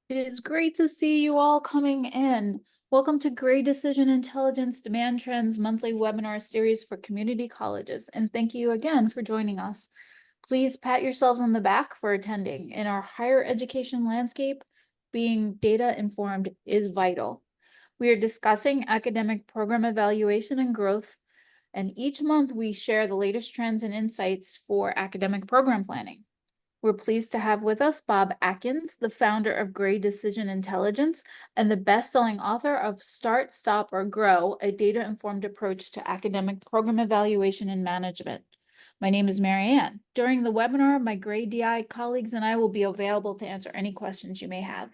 It is great to see you all coming in. Welcome to Gray Decision Intelligence Demand Trends monthly webinar series for community colleges, and thank you again for joining us. Please pat yourselves on the back for attending. In our higher education landscape, being data informed is vital. We are discussing academic program evaluation and growth, and each month we share the latest trends and insights for academic program planning. We're pleased to have with us Bob Atkins, the founder of Gray Decision Intelligence and the best-selling author of Start, Stop, or Grow, a data-informed approach to academic program evaluation and management. My name is Mary Ann. During the webinar, my Gray DI colleagues and I will be available to answer any questions you may have.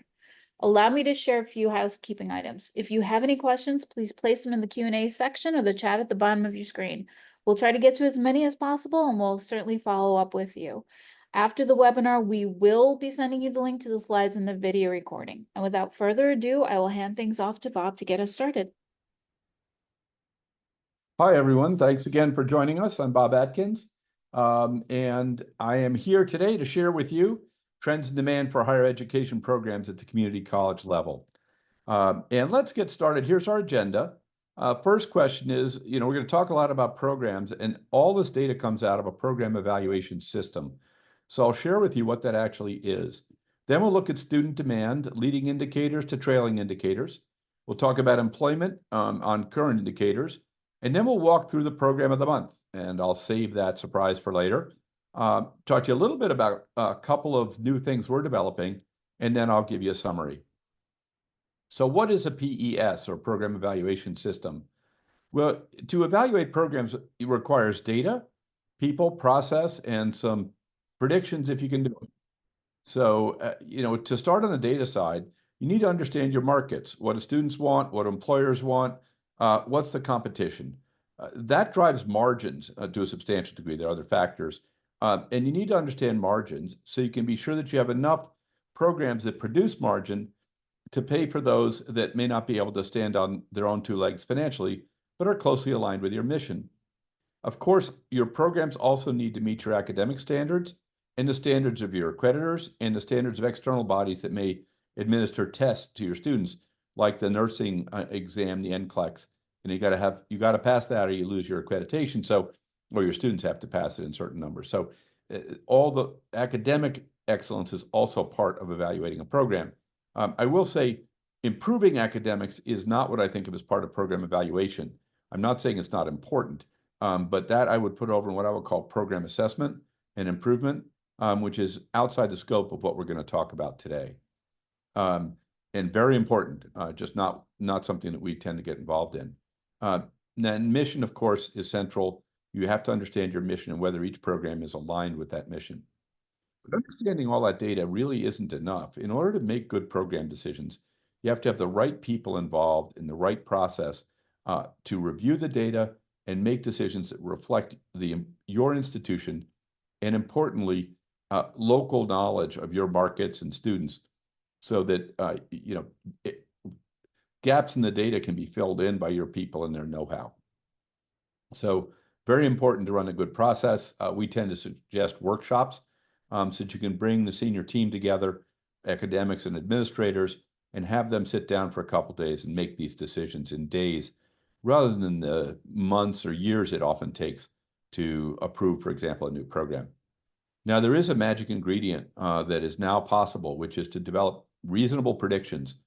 Allow me to share a few housekeeping items. If you have any questions, please place them in the Q&A section or the chat at the bottom of your screen. We'll try to get to as many as possible, and we'll certainly follow up with you. After the webinar, we will be sending you the link to the slides and the video recording. And without further ado, I will hand things off to Bob to get us started. Hi, everyone. Thanks again for joining us. I'm Bob Atkins, and I am here today to share with you trends in demand for higher education programs at the community college level. And let's get started. Here's our agenda. First question is, we're going to talk a lot about programs, and all this data comes out of a program evaluation system. So I'll share with you what that actually is. Then we'll look at student demand, leading indicators to trailing indicators. We'll talk about employment on current indicators. And then we'll walk through the program of the month, and I'll save that surprise for later. Talk to you a little bit about a couple of new things we're developing, and then I'll give you a summary. So what is a PES, or Program Evaluation System? Well, to evaluate programs, it requires data, people, process, and some predictions if you can do it. So, to start on the data side, you need to understand your markets, what do students want, what employers want, what's the competition. That drives margins to a substantial degree. There are other factors. And you need to understand margins so you can be sure that you have enough programs that produce margin to pay for those that may not be able to stand on their own two legs financially, but are closely aligned with your mission. Of course, your programs also need to meet your academic standards and the standards of your accreditors and the standards of external bodies that may administer tests to your students, like the nursing exam, the NCLEX. And you got to pass that or you lose your accreditation. So, or your students have to pass it in certain numbers. So all the academic excellence is also part of evaluating a program. I will say improving academics is not what I think of as part of program evaluation. I'm not saying it's not important, but that I would put over in what I would call program assessment and improvement, which is outside the scope of what we're going to talk about today. And very important, just not something that we tend to get involved in. Then mission, of course, is central. You have to understand your mission and whether each program is aligned with that mission. But understanding all that data really isn't enough. In order to make good program decisions, you have to have the right people involved in the right process to review the data and make decisions that reflect your institution and, importantly, local knowledge of your markets and students, so that gaps in the data can be filled in by your people and their know-how. So very important to run a good process. We tend to suggest workshops so that you can bring the senior team together, academics and administrators, and have them sit down for a couple days and make these decisions in days, rather than the months or years it often takes to approve, for example, a new program. Now, there is a magic ingredient that is now possible, which is to develop reasonable predictions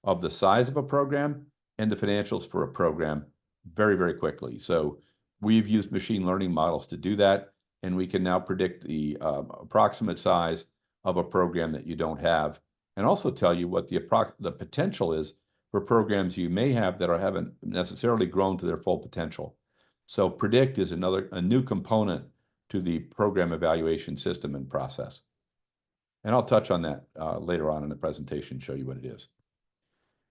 of the size of a program and the financials for a program very, very quickly. So we've used machine learning models to do that, and we can now predict the approximate size of a program that you don't have, and also tell you what the potential is for programs you may have that haven't necessarily grown to their full potential. So predict is a new component to the program evaluation system and process. And I'll touch on that later on in the presentation, show you what it is.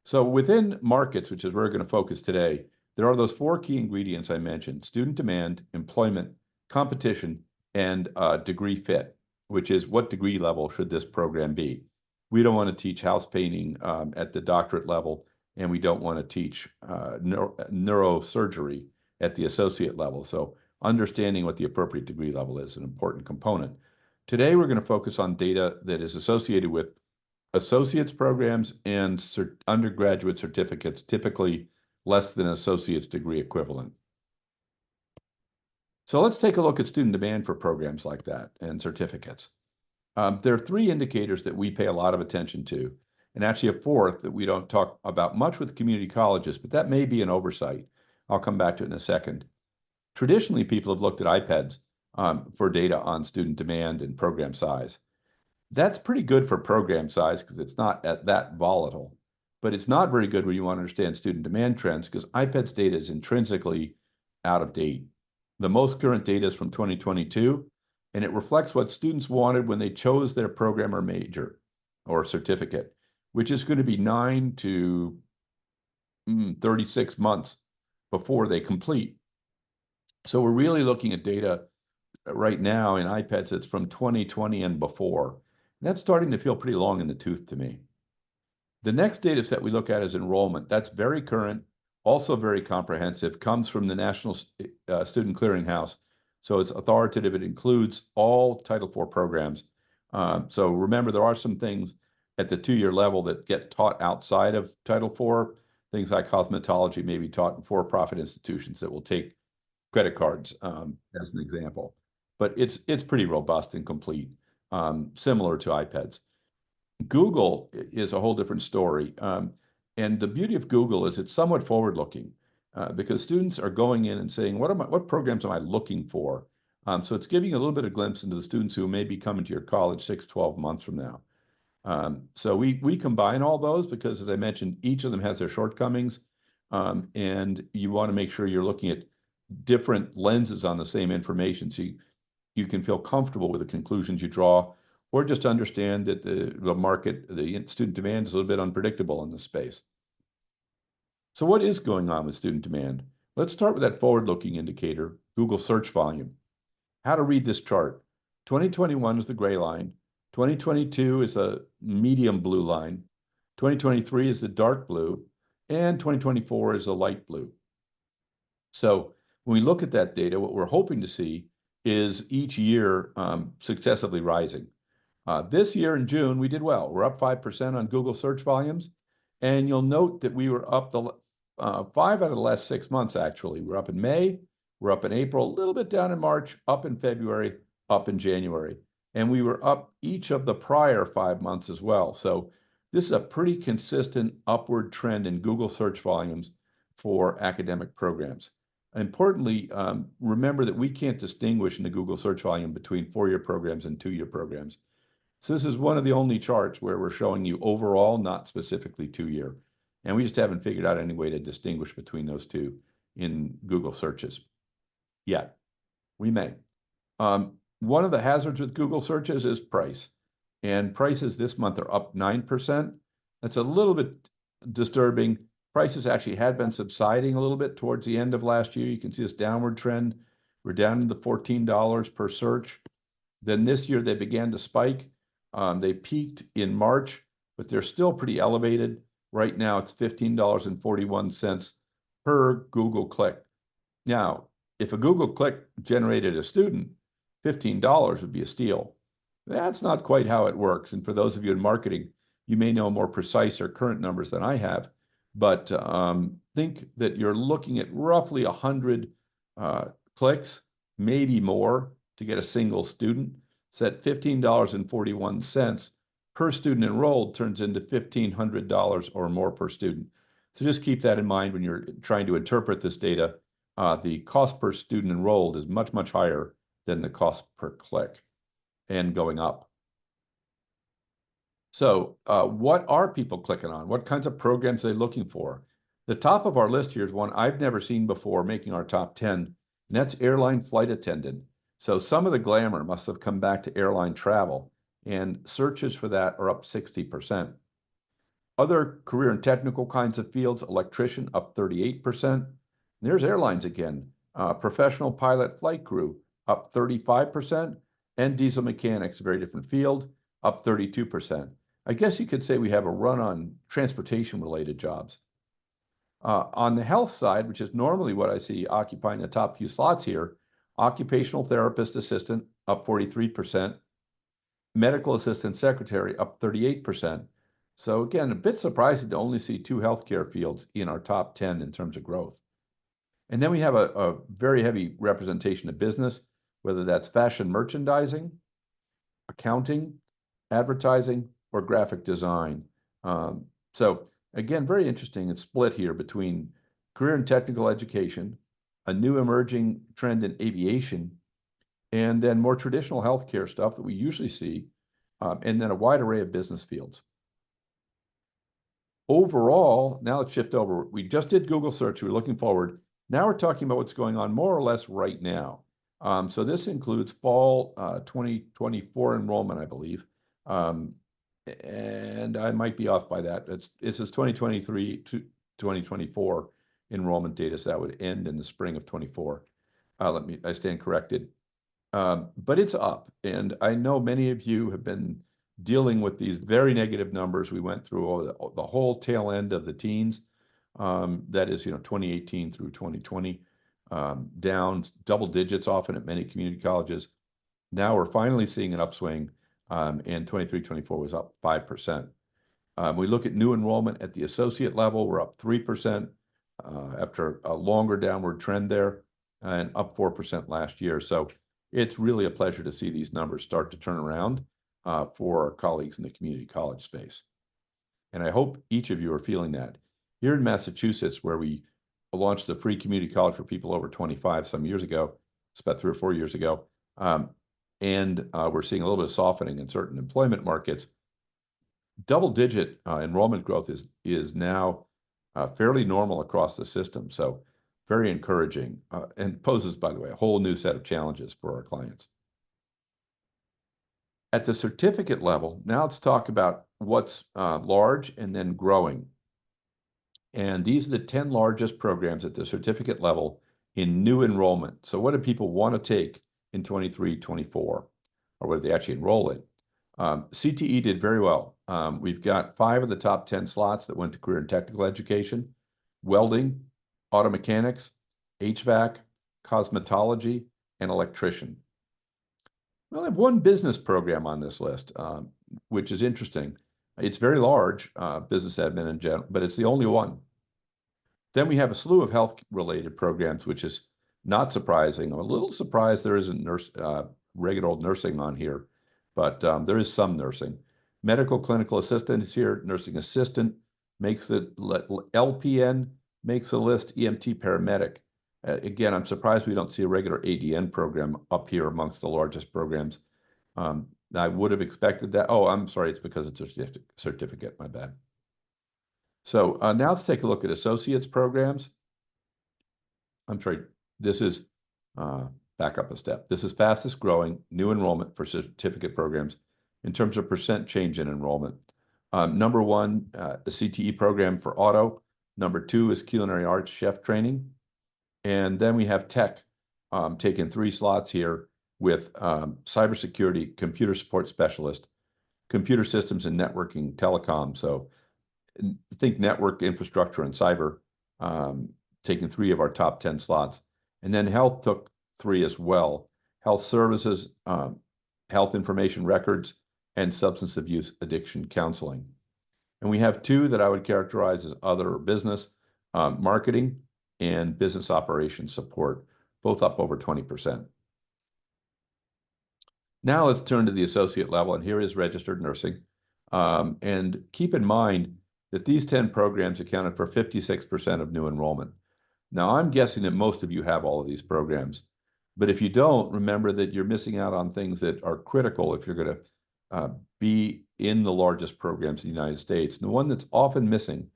So within markets, which is where we're going to focus today, there are those four key ingredients I mentioned: student demand, employment, competition, and degree fit, which is what degree level should this program be. We don't want to teach house painting at the doctorate level, and we don't want to teach neurosurgery at the associate level. So understanding what the appropriate degree level is an important component. Today, we're going to focus on data that is associated with associate's programs and undergraduate certificates, typically less than associate's degree equivalent. So let's take a look at student demand for programs like that and certificates. There are three indicators that we pay a lot of attention to, and actually a fourth that we don't talk about much with community colleges, but that may be an oversight. I'll come back to it in a second. Traditionally, people have looked at IPEDS for data on student demand and program size. That's pretty good for program size because it's not that volatile, but it's not very good when you want to understand student demand trends because IPEDS data is intrinsically out of date. The most current data is from 2022, and it reflects what students wanted when they chose their program or major or certificate, which is going to be 9 to 36 months before they complete. So we're really looking at data right now in IPEDS that's from 2020 and before. And that's starting to feel pretty long in the tooth to me. The next data set we look at is enrollment. That's very current, also very comprehensive, comes from the National Student Clearinghouse. So it's authoritative. It includes all Title IV programs. So remember, there are some things at the 2-year level that get taught outside of Title IV. Things like cosmetology may be taught in for-profit institutions that will take credit cards as an example. But it's pretty robust and complete, similar to IPEDS. Google is a whole different story. And the beauty of Google is it's somewhat forward-looking because students are going in and saying, what programs am I looking for? So it's giving you a little bit of glimpse into the students who may be coming to your college 6, 12 months from now. So we combine all those because, as I mentioned, each of them has their shortcomings. And you want to make sure you're looking at different lenses on the same information so you can feel comfortable with the conclusions you draw, or just understand that the market, the student demand is a little bit unpredictable in this space. So what is going on with student demand? Let's start with that forward-looking indicator, Google search volume. How to read this chart. 2021 is the gray line. 2022 is a medium blue line. 2023 is the dark blue. And 2024 is the light blue. So when we look at that data, what we're hoping to see is each year successively rising. This year in June, we did well. We're up 5% on Google search volumes. And you'll note that we were up 5 out of the last 6 months, actually. We're up in May, we're up in April, a little bit down in March, up in February, up in January. And we were up each of the prior 5 months as well. So this is a pretty consistent upward trend in Google search volumes for academic programs. Importantly, remember that we can't distinguish in the Google search volume between 4-year programs and 2-year programs. So this is one of the only charts where we're showing you overall, not specifically 2-year. And we just haven't figured out any way to distinguish between those two in Google searches yet. We may. One of the hazards with Google searches is price. And prices this month are up 9%. That's a little bit disturbing. Prices actually had been subsiding a little bit towards the end of last year. You can see this downward trend. We're down to the $14 per search. Then this year they began to spike. They peaked in March, but they're still pretty elevated. Right now it's $15.41 per Google click. Now, if a Google click generated a student, $15 would be a steal. That's not quite how it works. And for those of you in marketing, you may know more precise or current numbers than I have. But think that you're looking at roughly 100 clicks, maybe more, to get a single student. So that $15.41 per student enrolled turns into $1,500 or more per student. So just keep that in mind when you're trying to interpret this data. The cost per student enrolled is much, much higher than the cost per click, and going up. So what are people clicking on? What kinds of programs are they looking for? The top of our list here is one I've never seen before, making our top 10, and that's airline flight attendant. So some of the glamour must have come back to airline travel, and searches for that are up 60%. Other career and technical kinds of fields, electrician up 38%. There's airlines again. Professional pilot flight crew up 35%, and diesel mechanics, a very different field, up 32%. I guess you could say we have a run on transportation-related jobs. On the health side, which is normally what I see occupying the top few slots here, occupational therapist assistant up 43%, medical assistant secretary up 38%, So again, a bit surprising to only see 2 healthcare fields in our top 10 in terms of growth. And then we have a very heavy representation of business, whether that's fashion merchandising, accounting, advertising, or graphic design. So again, very interesting. It's split here between career and technical education, a new emerging trend in aviation, and then more traditional healthcare stuff that we usually see, and then a wide array of business fields. Overall, now let's shift over. We just did Google search. We're looking forward. Now we're talking about what's going on more or less right now. So this includes fall 2024 enrollment, I believe. And I might be off by that. It says 2023 to 2024 enrollment data, so that would end in the spring of 24. I stand corrected. But it's up, and I know many of you have been dealing with these very negative numbers. We went through the whole tail end of the teens. That is, 2018 through 2020, down double digits often at many community colleges. Now we're finally seeing an upswing, and 23-24 was up 5%. We look at new enrollment at the associate level, we're up 3% after a longer downward trend there, and up 4% last year. So it's really a pleasure to see these numbers start to turn around for our colleagues in the community college space. And I hope each of you are feeling that. Here in Massachusetts, where we launched the free community college for people over 25 some years ago, it's about 3 or 4 years ago, and we're seeing a little bit of softening in certain employment markets. Double-digit enrollment growth is now fairly normal across the system, so very encouraging, and poses, by the way, a whole new set of challenges for our clients. At the certificate level, now let's talk about what's large and then growing. And these are the 10 largest programs at the certificate level in new enrollment. So what do people want to take in 23-24, or what did they actually enroll in? CTE did very well. We've got 5 of the top 10 slots that went to career and technical education: welding, auto mechanics, HVAC, cosmetology, and electrician. We only have 1 business program on this list, which is interesting. It's very large, business admin in general, but it's the only one. Then we have a slew of health-related programs, which is not surprising. I'm a little surprised there isn't regular old nursing on here, but there is some nursing. Medical clinical assistant is here. Nursing assistant makes it. LPN makes the list. EMT paramedic. Again, I'm surprised we don't see a regular ADN program up here amongst the largest programs. I would have expected that. Oh, I'm sorry, it's because it's a certificate, my bad. So now let's take a look at associates programs. I'm sorry, this is, back up a step. This is fastest growing new enrollment for certificate programs in terms of percent change in enrollment. Number 1, the CTE program for auto. Number 2 is culinary arts chef training. And then we have tech taking 3 slots here with cybersecurity, computer support specialist, computer systems and networking, telecom. So think network infrastructure and cyber, taking 3 of our top 10 slots. And then health took 3 as well: health services, health information records, and substance abuse addiction counseling. And we have 2 that I would characterize as other or business, marketing and business operations support, both up over 20%. Now let's turn to the associate level, and here is registered nursing. And keep in mind that these 10 programs accounted for 56% of new enrollment. Now, I'm guessing that most of you have all of these programs, but if you don't, remember that you're missing out on things that are critical if you're going to be in the largest programs in the United States. And the one that's often missing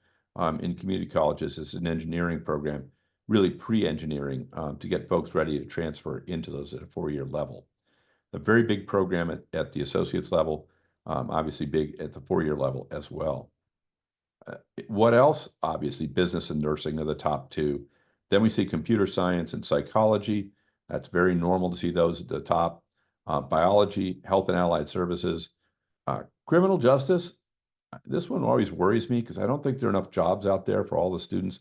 in community colleges is an engineering program, really pre-engineering, to get folks ready to transfer into those at a 4-year level. A very big program at the associates level, obviously big at the 4-year level as well. What else? Obviously, business and nursing are the top 2. Then we see computer science and psychology. That's very normal to see those at the top. Biology, health and allied services, criminal justice. This one always worries me because I don't think there are enough jobs out there for all the students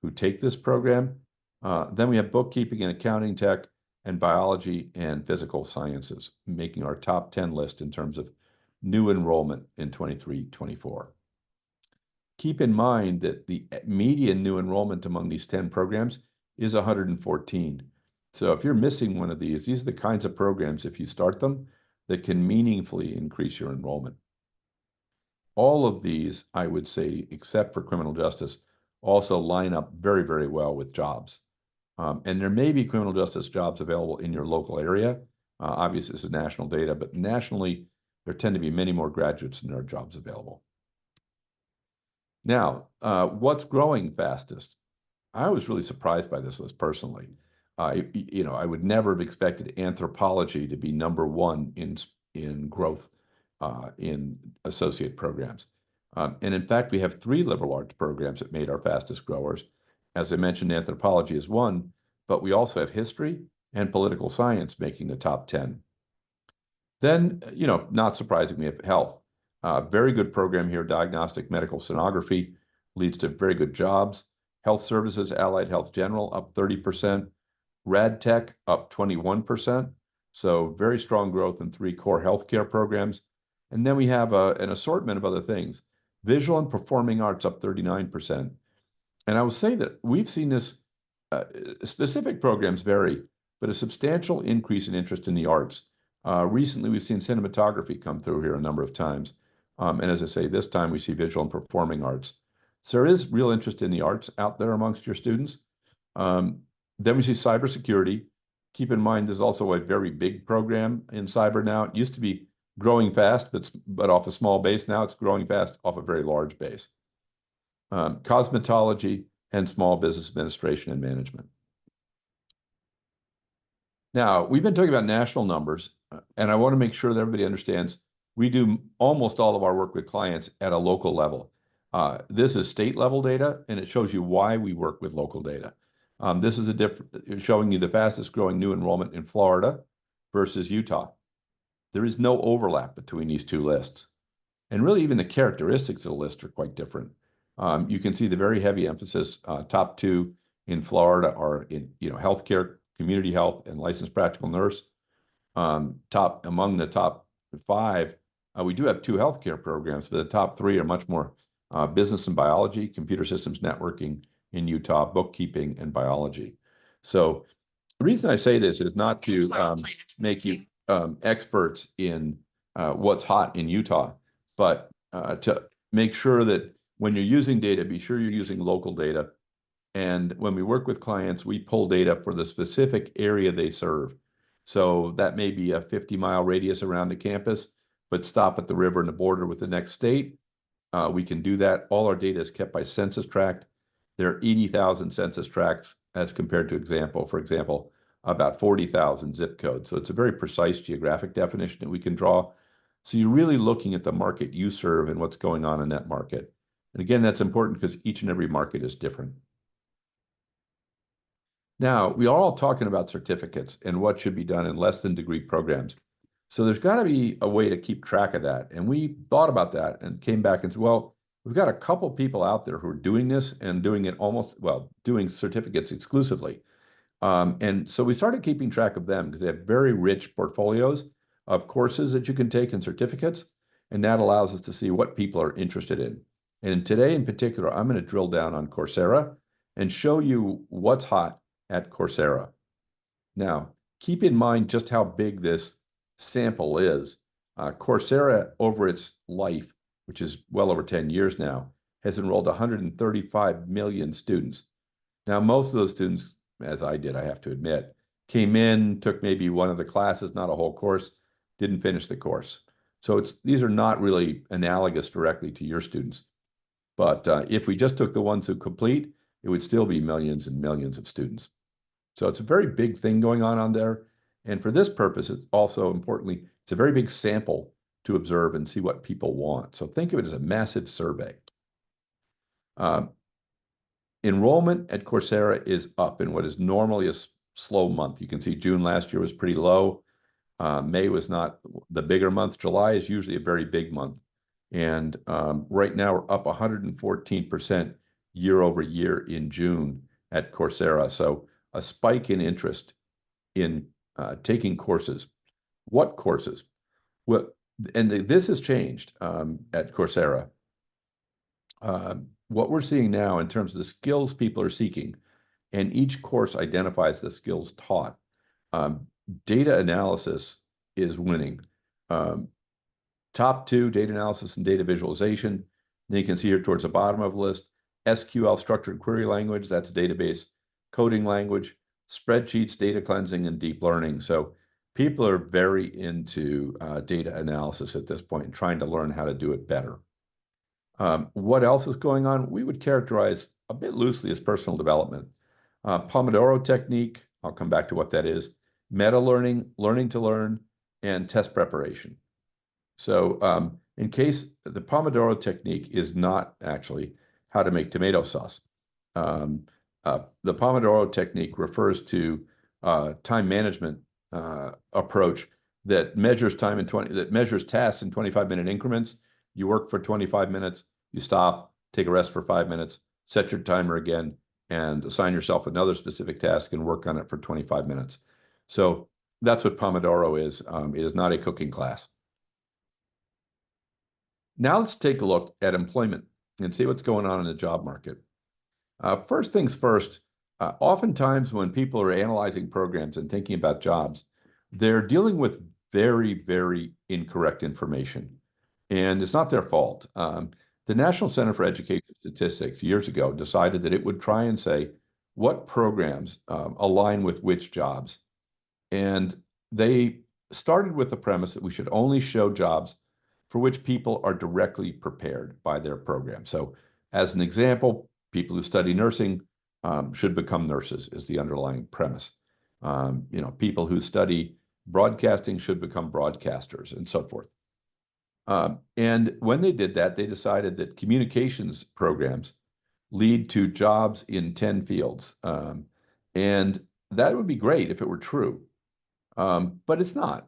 who take this program. Then we have bookkeeping and accounting tech, and biology and physical sciences, making our top 10 list in terms of new enrollment in 23-24. keep in mind that the median new enrollment among these 10 programs is 114. So if you're missing one of these are the kinds of programs, if you start them, that can meaningfully increase your enrollment. All of these, I would say, except for criminal justice, also line up very, very well with jobs. And there may be criminal justice jobs available in your local area. Obviously, this is national data, but nationally, there tend to be many more graduates than there are jobs available. Now, what's growing fastest? I was really surprised by this list personally. I would never have expected anthropology to be #1 in growth in associate programs. And in fact, we have 3 liberal arts programs that made our fastest growers. As I mentioned, anthropology is one, but we also have history and political science making the top 10. Then, not surprising, we have health. Very good program here, diagnostic medical sonography leads to very good jobs. Health services, allied health general, up 30%. Rad tech, up 21%. So very strong growth in 3 core healthcare programs. And then we have an assortment of other things. Visual and performing arts up 39%. And I will say that we've seen this, specific programs vary, but a substantial increase in interest in the arts. Recently, we've seen cinematography come through here a number of times. And as I say, this time we see visual and performing arts. So there is real interest in the arts out there amongst your students. Then we see cybersecurity. Keep in mind, there's also a very big program in cyber now. It used to be growing fast, but off a small base. Now it's growing fast off a very large base. Cosmetology and small business administration and management. Now, we've been talking about national numbers, and I want to make sure that everybody understands we do almost all of our work with clients at a local level. This is state level data, and it shows you why we work with local data. This is showing you the fastest growing new enrollment in Florida versus Utah. There is no overlap between these 2 lists. And really, even the characteristics of the list are quite different. You can see the very heavy emphasis. Top 2 in Florida are in healthcare, community health, and licensed practical nurse. Among the top 5, we do have 2 healthcare programs, but the top 3 are much more business and biology, computer systems networking in Utah, bookkeeping, and biology. So the reason I say this is not to make you experts in what's hot in Utah, but to make sure that when you're using data, be sure you're using local data. And when we work with clients, we pull data for the specific area they serve. So that may be a 50-mile radius around the campus, but stop at the river and the border with the next state. We can do that. All our data is kept by census tract. There are 80,000 census tracts as compared to, for example, about 40,000 zip codes. So it's a very precise geographic definition that we can draw. So you're really looking at the market you serve and what's going on in that market. And again, that's important because each and every market is different. Now, we are all talking about certificates and what should be done in less than degree programs. So there's got to be a way to keep track of that. And we thought about that and came back and said, well, we've got a couple people out there who are doing this and doing it doing certificates exclusively. And so we started keeping track of them because they have very rich portfolios of courses that you can take and certificates. And that allows us to see what people are interested in. And today in particular, I'm going to drill down on Coursera and show you what's hot at Coursera. Now, keep in mind just how big this sample is. Coursera, over its life, which is well over 10 years now, has enrolled 135 million students. Now, most of those students, as I did, I have to admit, came in, took maybe one of the classes, not a whole course, didn't finish the course. So these are not really analogous directly to your students. But if we just took the ones who complete, it would still be millions and millions of students. So it's a very big thing going on there. And for this purpose, it's also importantly, it's a very big sample to observe and see what people want. So think of it as a massive survey. Enrollment at Coursera is up in what is normally a slow month. You can see June last year was pretty low. May was not the bigger month. July is usually a very big month. And right now we're up 114% year over year in June at Coursera. So a spike in interest in taking courses. What courses? Well, and this has changed at Coursera. what we're seeing now in terms of the skills people are seeking, and each course identifies the skills taught. Data analysis is winning. Top two, data analysis and data visualization. Then you can see here towards the bottom of the list, SQL, structured query language, that's database coding language, spreadsheets, data cleansing, and deep learning. So people are very into data analysis at this point and trying to learn how to do it better. What else is going on? We would characterize a bit loosely as personal development. Pomodoro technique, I'll come back to what that is, meta learning, learning to learn, and test preparation. So in case the Pomodoro technique is not actually how to make tomato sauce. The Pomodoro technique refers to time management approach that measures tasks in 25-minute increments. You work for 25 minutes, you stop, take a rest for 5 minutes, set your timer again, and assign yourself another specific task and work on it for 25 minutes. So that's what Pomodoro is. It is not a cooking class. Now let's take a look at employment and see what's going on in the job market. First things first, oftentimes when people are analyzing programs and thinking about jobs, they're dealing with very, very incorrect information. And it's not their fault. The National Center for Education Statistics years ago decided that it would try and say what programs align with which jobs. And they started with the premise that we should only show jobs for which people are directly prepared by their program. So as an example, people who study nursing should become nurses is the underlying premise. People who study broadcasting should become broadcasters and so forth. And when they did that, they decided that communications programs lead to jobs in 10 fields. And that would be great if it were true, but it's not.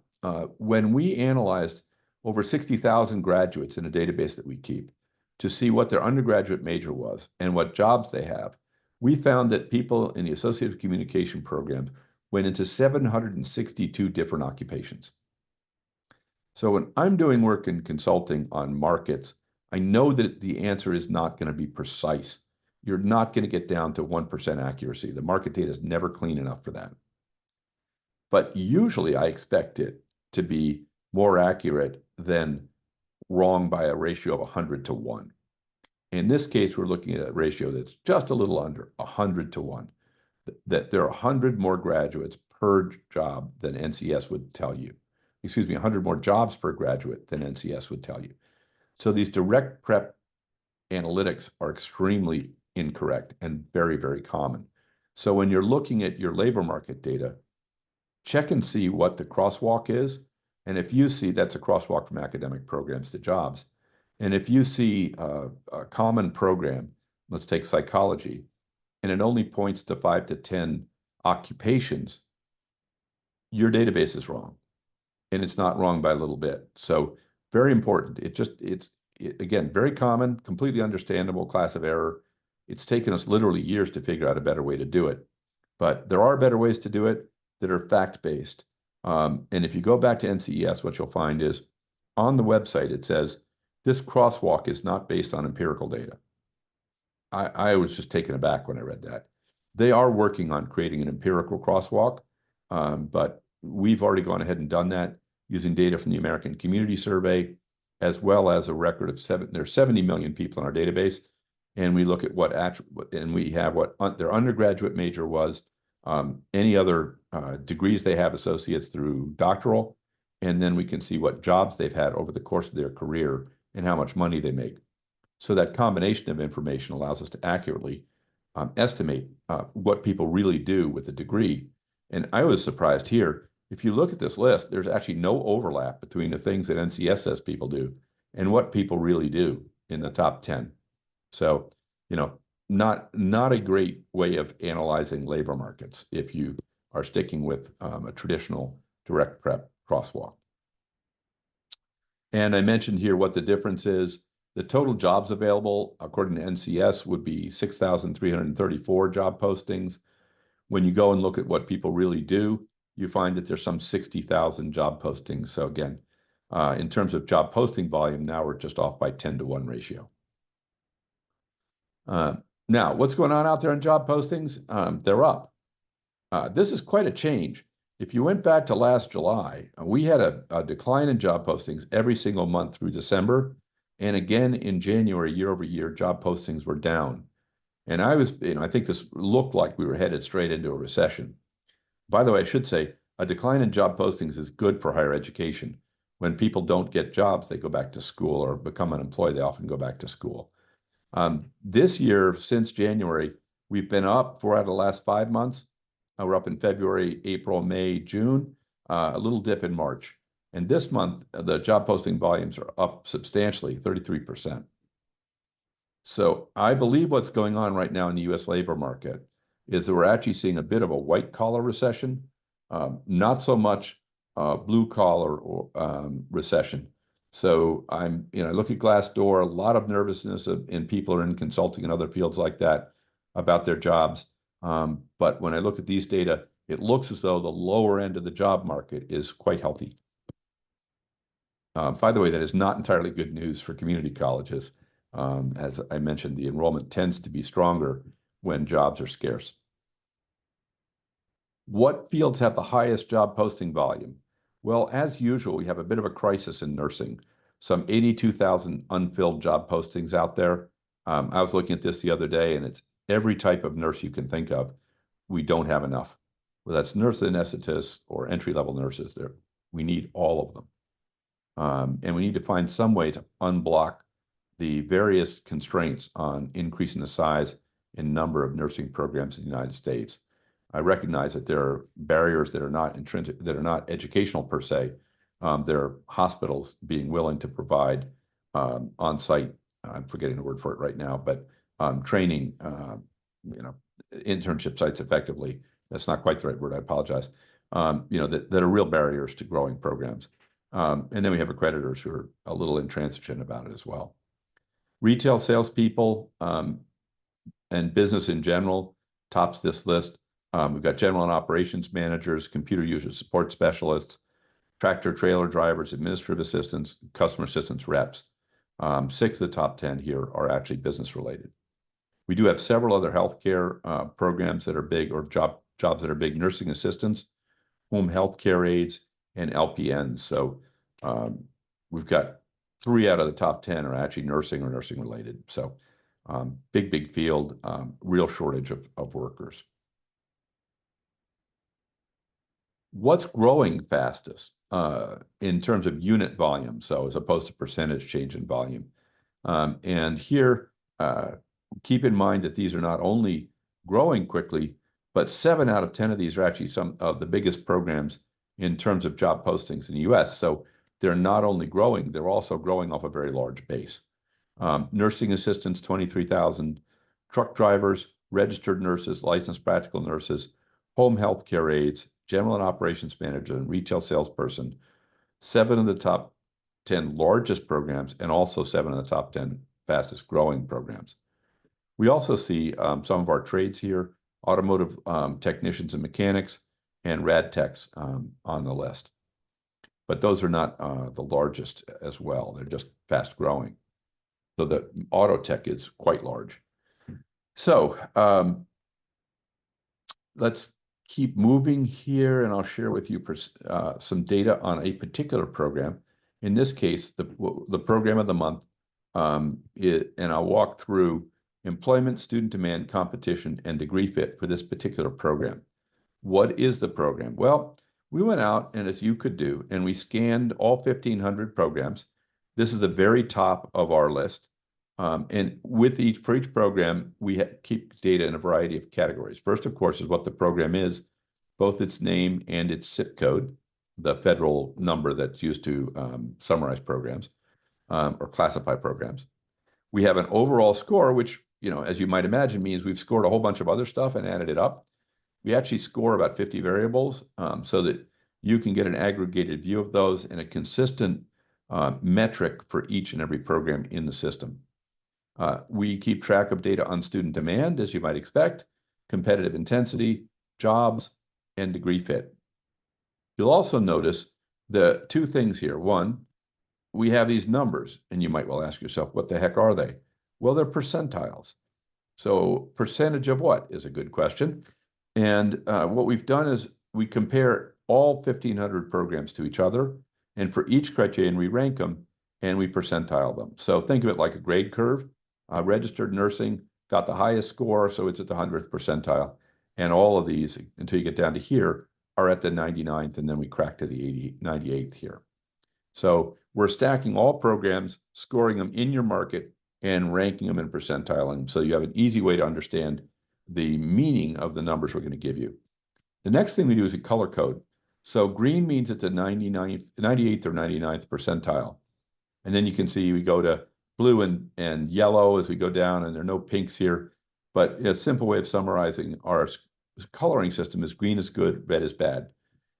When we analyzed over 60,000 graduates in a database that we keep to see what their undergraduate major was and what jobs they have, we found that people in the associative communication programs went into 762 different occupations. So when I'm doing work in consulting on markets, I know that the answer is not going to be precise. You're not going to get down to 1% accuracy. The market data is never clean enough for that. But usually I expect it to be more accurate than wrong by a ratio of 100 to 1. In this case, we're looking at a ratio that's just a little under 100 to 1, that there are 100 more graduates per job than NCS would tell you. 100 more jobs per graduate than NCS would tell you. So these direct prep analytics are extremely incorrect and very, very common. So when you're looking at your labor market data, check and see what the crosswalk is. And if you see that's a crosswalk from academic programs to jobs, and if you see a common program, let's take psychology, and it only points to 5 to 10 occupations, your database is wrong. And it's not wrong by a little bit. So very important. It's again, very common, completely understandable class of error. It's taken us literally years to figure out a better way to do it. But there are better ways to do it that are fact-based. And if you go back to NCES, what you'll find is on the website, it says, this crosswalk is not based on empirical data. I was just taken aback when I read that. They are working on creating an empirical crosswalk, but we've already gone ahead and done that using data from the American Community Survey, as well as a record of there's 70 million people in our database. And we look at and we have what their undergraduate major was, any other degrees they have, associates through doctoral, and then we can see what jobs they've had over the course of their career and how much money they make. So that combination of information allows us to accurately estimate what people really do with a degree. And I was surprised here. If you look at this list, there's actually no overlap between the things that NCS says people do and what people really do in the top 10. So, not a great way of analyzing labor markets if you are sticking with a traditional direct prep crosswalk. And I mentioned here what the difference is. The total jobs available, according to NCS, would be 6,334 job postings. When you go and look at what people really do, you find that there's some 60,000 job postings. So again, in terms of job posting volume, now we're just off by 10 to 1 ratio. Now, what's going on out there in job postings? They're up. This is quite a change. If you went back to last July, we had a decline in job postings every single month through December. And again, in January, year over year, job postings were down. And I think this looked like we were headed straight into a recession. By the way, I should say a decline in job postings is good for higher education. When people don't get jobs, they go back to school, or become unemployed, they often go back to school. This year, since January, we've been up 4 out of the last 5 months. We're up in February, April, May, June, a little dip in March. And this month, the job posting volumes are up substantially, 33%. So I believe what's going on right now in the US labor market is that we're actually seeing a bit of a white collar recession, not so much blue collar or recession. So I look at Glassdoor, a lot of nervousness in people are in consulting and other fields like that about their jobs. But when I look at these data, it looks as though the lower end of the job market is quite healthy. By the way, that is not entirely good news for community colleges. As I mentioned, the enrollment tends to be stronger when jobs are scarce. What fields have the highest job posting volume? Well, as usual, we have a bit of a crisis in nursing. Some 82,000 unfilled job postings out there. I was looking at this the other day, and it's every type of nurse you can think of. We don't have enough. Whether that's nurse anesthetists or entry-level nurses, we need all of them. And we need to find some way to unblock the various constraints on increasing the size and number of nursing programs in the United States. I recognize that there are barriers that are not intrinsic, that are not educational per se. There are hospitals being willing to provide on-site, I'm forgetting the word for it right now, but training, internship sites effectively. That's not quite the right word, I apologize. That are real barriers to growing programs. And then we have accreditors who are a little intransigent about it as well. Retail salespeople and business in general tops this list. We've got general and operations managers, computer user support specialists, tractor trailer drivers, administrative assistants, customer assistance reps. 6 of the top 10 here are actually business related. We do have several other healthcare programs that are big, or jobs that are big: nursing assistants, home healthcare aides, and LPNs. So we've got 3 out of the top 10 are actually nursing or nursing related. So big field, real shortage of workers. What's growing fastest in terms of unit volume, so as opposed to percentage change in volume? And here, keep in mind that these are not only growing quickly, but 7 out of 10 of these are actually some of the biggest programs in terms of job postings in the US. So they're not only growing, they're also growing off a very large base. Nursing assistants, 23,000, truck drivers, registered nurses, licensed practical nurses, home health care aides, general and operations manager, and retail salesperson. 7 of the top 10 largest programs, and also 7 of the top 10 fastest growing programs. We also see some of our trades here: automotive technicians and mechanics, and rad techs on the list. But those are not the largest as well. They're just fast growing. So the auto tech is quite large. So let's keep moving here, and I'll share with you some data on a particular program. In this case, the program of the month, and I'll walk through employment, student demand, competition, and degree fit for this particular program. What is the program? Well, we went out, and as you could do, and we scanned all 1,500 programs. This is the very top of our list. And for each program, we keep data in a variety of categories. First, of course, is what the program is, both its name and its zip code, the federal number that's used to summarize programs or classify programs. We have an overall score, which, as you might imagine, means we've scored a whole bunch of other stuff and added it up. We actually score about 50 variables so that you can get an aggregated view of those and a consistent metric for each and every program in the system. We keep track of data on student demand, as you might expect, competitive intensity, jobs, and degree fit. You'll also notice the 2 things here. One, we have these numbers, and you might well ask yourself, what the heck are they? Well, they're percentiles. So percentage of what is a good question. And what we've done is we compare all 1,500 programs to each other. And for each criterion, we rank them and we percentile them. So think of it like a grade curve. Registered nursing got the highest score, so it's at the 100th percentile. And all of these, until you get down to here, are at the 99th, and then we crack to the 98th here. So we're stacking all programs, scoring them in your market, and ranking them and percentiling, so you have an easy way to understand the meaning of the numbers we're going to give you. The next thing we do is a color code. So green means it's a 98th or 99th percentile. And then you can see we go to blue and yellow as we go down, and there are no pinks here. But a simple way of summarizing our coloring system is green is good, red is bad.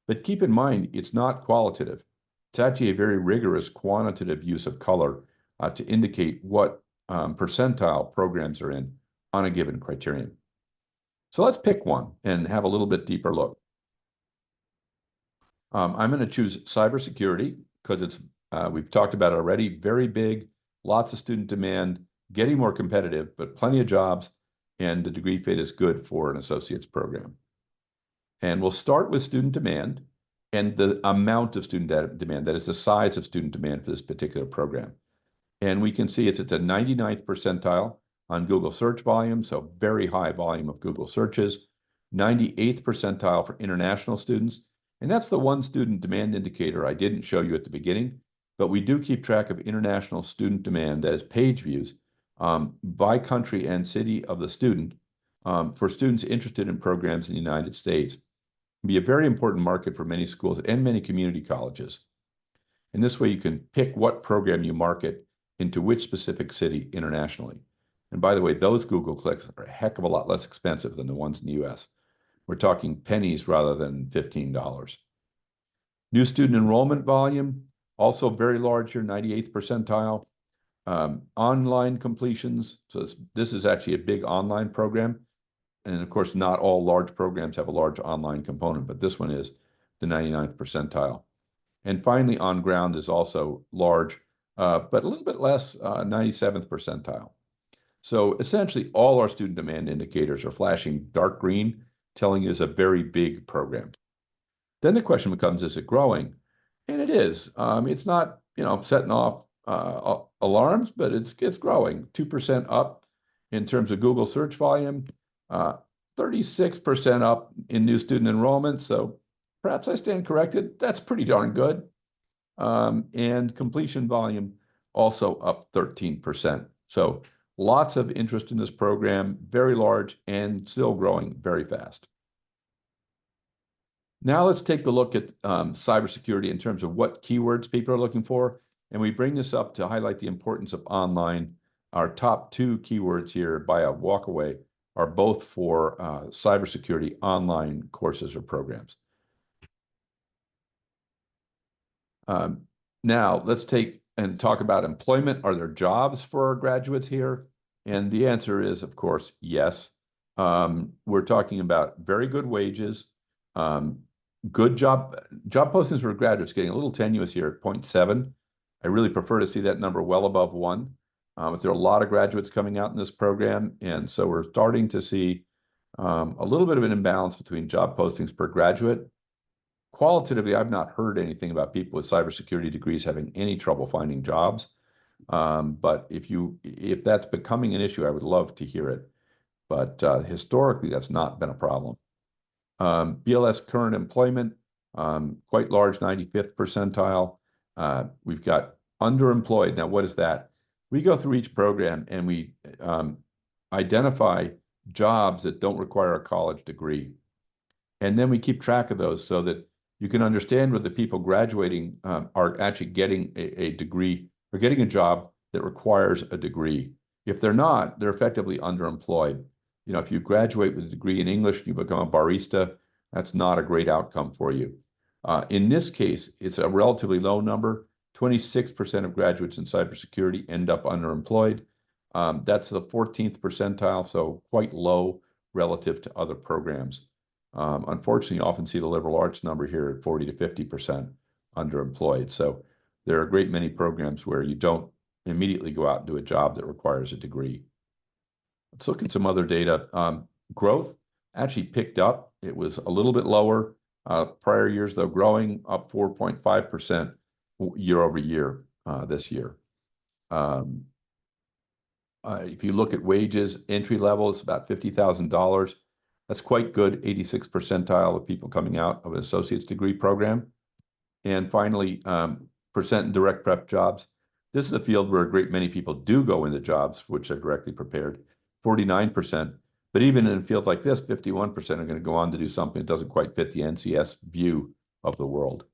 But keep in mind, it's not qualitative. It's actually a very rigorous quantitative use of color to indicate what percentile programs are in on a given criterion. So let's pick one and have a little bit deeper look. I'm going to choose cybersecurity because it's we've talked about it already, very big, lots of student demand, getting more competitive, but plenty of jobs, and the degree fit is good for an associate's program. And we'll start with student demand and the amount of student demand, that is the size of student demand for this particular program. And we can see it's at the 99th percentile on Google search volume, so very high volume of Google searches, 98th percentile for international students. And that's the one student demand indicator I didn't show you at the beginning, but we do keep track of international student demand, that is page views, by country and city of the student for students interested in programs in the United States. It'll be a very important market for many schools and many community colleges. And this way you can pick what program you market into which specific city internationally. And by the way, those Google clicks are a heck of a lot less expensive than the ones in the US. We're talking pennies rather than $15. New student enrollment volume, also very large here, 98th percentile. Online completions, so this is actually a big online program. And of course, not all large programs have a large online component, but this one is the 99th percentile. And finally, on ground is also large, but a little bit less, 97th percentile. So essentially, all our student demand indicators are flashing dark green, telling you it's a very big program. Then the question becomes, is it growing? And it is. It's not, setting off alarms, but it's growing. 2% up in terms of Google search volume, 36% up in new student enrollment. So perhaps I stand corrected. That's pretty darn good. And completion volume also up 13%. So lots of interest in this program, very large and still growing very fast. Now let's take a look at cybersecurity in terms of what keywords people are looking for. And we bring this up to highlight the importance of online. Our top two keywords here by a walkaway are both for cybersecurity online courses or programs. Now let's take and talk about employment. Are there jobs for our graduates here? And the answer is, of course, yes. We're talking about very good wages, good job postings for graduates getting a little tenuous here at 0.7. I really prefer to see that number well above 1. But there are a lot of graduates coming out in this program, and so we're starting to see a little bit of an imbalance between job postings per graduate. Qualitatively, I've not heard anything about people with cybersecurity degrees having any trouble finding jobs. But if that's becoming an issue, I would love to hear it. But historically, that's not been a problem. BLS current employment, quite large, 95th percentile. We've got underemployed. Now, what is that? We go through each program and we identify jobs that don't require a college degree. And then we keep track of those so that you can understand whether the people graduating are actually getting a degree or getting a job that requires a degree. If they're not, they're effectively underemployed. If you graduate with a degree in English and you become a barista, that's not a great outcome for you. In this case, it's a relatively low number. 26% of graduates in cybersecurity end up underemployed. That's the 14th percentile, so quite low relative to other programs. Unfortunately, you often see the liberal arts number here at 40 to 50% underemployed. So there are a great many programs where you don't immediately go out and do a job that requires a degree. Let's look at some other data. Growth actually picked up. It was a little bit lower prior years, though, growing up 4.5% year over year this year. If you look at wages, entry level, it's about $50,000. That's quite good, 86th percentile of people coming out of an associate's degree program. And finally, percent in direct prep jobs. This is a field where a great many people do go into jobs for which they're directly prepared, 49%. But even in a field like this, 51% are going to go on to do something that doesn't quite fit the NCS view of the world.